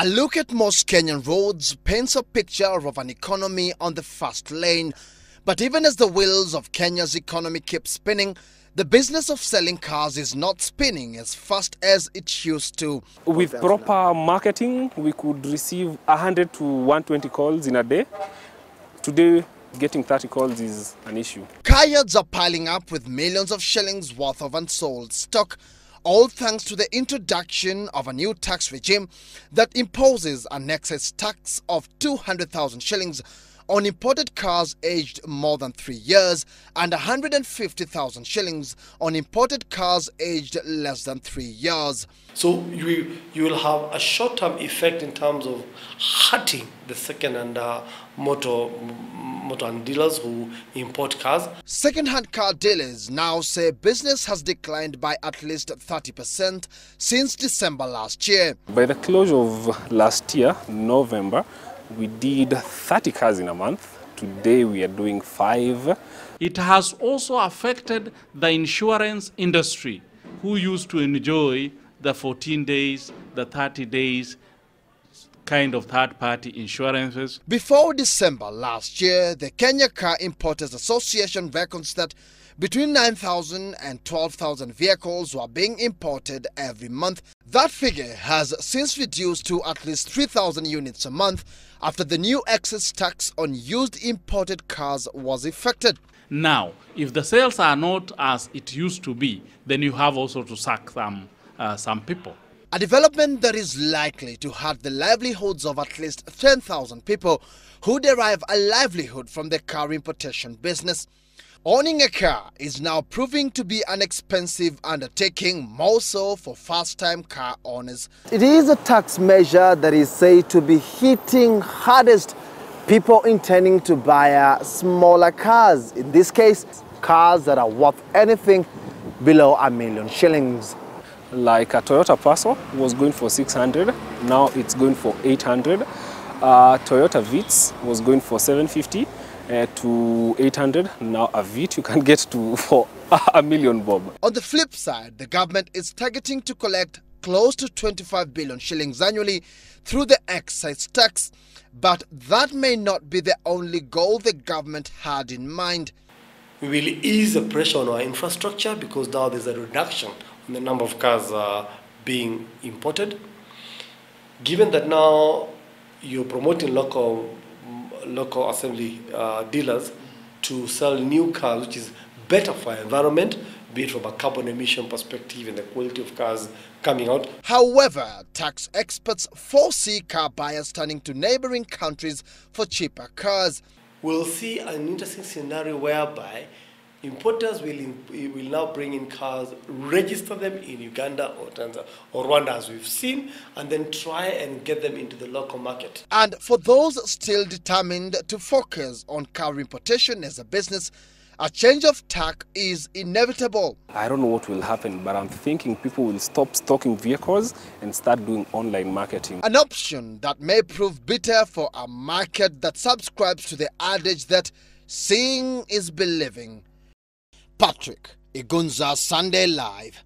A look at most Kenyan roads paints a picture of an economy on the fast lane. But even as the wheels of Kenya's economy keep spinning, the business of selling cars is not spinning as fast as it used to. With proper marketing, we could receive 100 to 120 calls in a day. Today, getting 30 calls is an issue. Car yards are piling up with millions of shillings worth of unsold stock, all thanks to the introduction of a new tax regime that imposes an excise tax of 200,000 shillings on imported cars aged more than 3 years and 150,000 shillings on imported cars aged less than 3 years. So you will have a short-term effect in terms of hurting the second-hand motor and dealers who import cars. Second-hand car dealers now say business has declined by at least 30% since December last year. By the close of last year, November, we did 30 cars in a month. Today we are doing 5. It has also affected the insurance industry, who used to enjoy the 14 days, the 30 days kind of third-party insurances. Before December last year, the Kenya Car Importers Association reckons that between 9,000 and 12,000 vehicles were being imported every month. That figure has since reduced to at least 3,000 units a month after the new excise tax on used imported cars was effected. Now, if the sales are not as it used to be, then you have also to sack some people. A development that is likely to hurt the livelihoods of at least 10,000 people who derive a livelihood from the car importation business. Owning a car is now proving to be an expensive undertaking, more so for first-time car owners. It is a tax measure that is said to be hitting hardest people intending to buy smaller cars. In this case, cars that are worth anything below 1 million shillings. Like a Toyota Passo was going for 600, now it's going for 800. Toyota Vitz was going for 750 to 800. Now a Vitz you can get to for 1 million bob. On the flip side, the government is targeting to collect close to 25 billion shillings annually through the excise tax. But that may not be the only goal the government had in mind. We will ease the pressure on our infrastructure because now there's a reduction in the number of cars being imported. Given that now you're promoting local assembly dealers to sell new cars, which is better for our environment, be it from a carbon emission perspective and the quality of cars coming out. However, tax experts foresee car buyers turning to neighboring countries for cheaper cars. We'll see an interesting scenario whereby importers will now bring in cars, register them in Uganda or Tanzania or Rwanda, as we've seen, and then try and get them into the local market. And for those still determined to focus on car importation as a business, a change of tack is inevitable. I don't know what will happen, but I'm thinking people will stop stocking vehicles and start doing online marketing. An option that may prove bitter for a market that subscribes to the adage that seeing is believing. Patrick Igunza, Sunday Live.